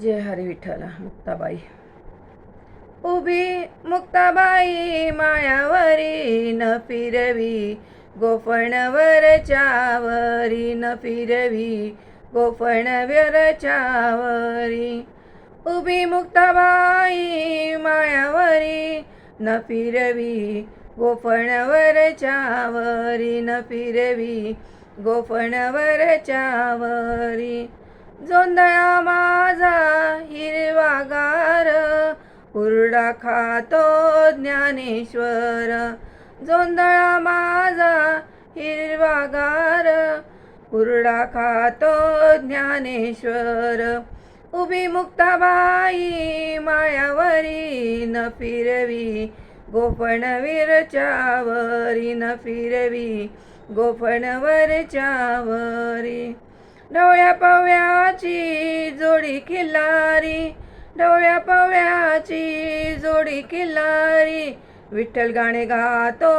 जय हरी विठ्ठल. मुक्ताबाई. उभी मुक्ताबाई मायावरी न फिरवी, गोफणवरच्या वरी न फिरवी, गोफणवरच्या वरी. उभी मुक्ताबाई मायावरी न फिरवी, गोफणवरच्या वरी न फिरवी, गोफणवरच्या वरी. जोंधळा माझा हिरवागार, हुरडा खातो ज्ञानेश्वर. जोंधळा माझा हिरवागार, हुरडा खातो ज्ञानेश्वर. उभी मुक्ताबाई मायावरी न फिरवी, गोफणवरच्या वरी न फिरवी, गोफणवरच्या वरी. ढवळ्या पव्याची जोडी खिल्लारी, ढवळ्या पव्याची जोडी खिल्लारी. विठ्ठल गाणे गातो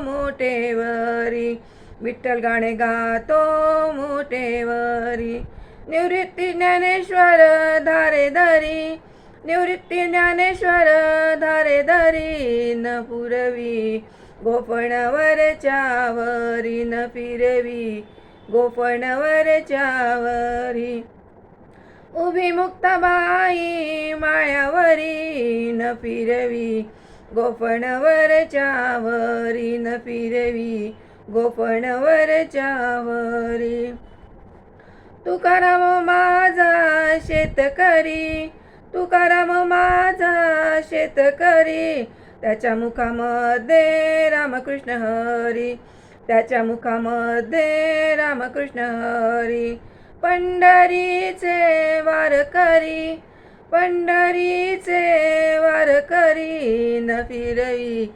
मोठेवरी, विठ्ठल गाणे गातो मोठेवरी. निवृत्ती ज्ञानेश्वर धारेधरी, निवृत्ती ज्ञानेश्वर धारेधरी न पुरवी, गोफणवरच्या वरी न फिरवी, गोफणवरच्या वरी. उभी मुक्ताबाई मायावरी न फिरवी, गोफणवरच्या वरी न फिरवी, गोफणवरच्या वरी. तुकाराम माझा शेतकरी, तुकाराम माझा शेतकरी. त्याच्या मुखामध्ये रामकृष्ण हरी, त्याच्या मुखामध्ये रामकृष्ण हरी. पंढरीचे वारकरी, पंढरीचे वारकरी न फिरवी,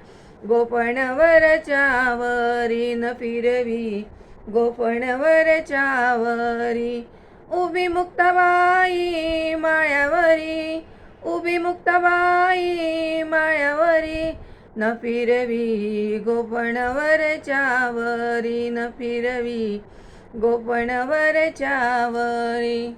गोफणवरच्या वरी न फिरवी, गोफणवरच्या वरी. उभी मुक्ताबाई मायावरी, उभी मुक्ताबाई मायावरी न फिरवी, गोफणवरच्या वरी न फिरवी, गोफणवरच्या वरी.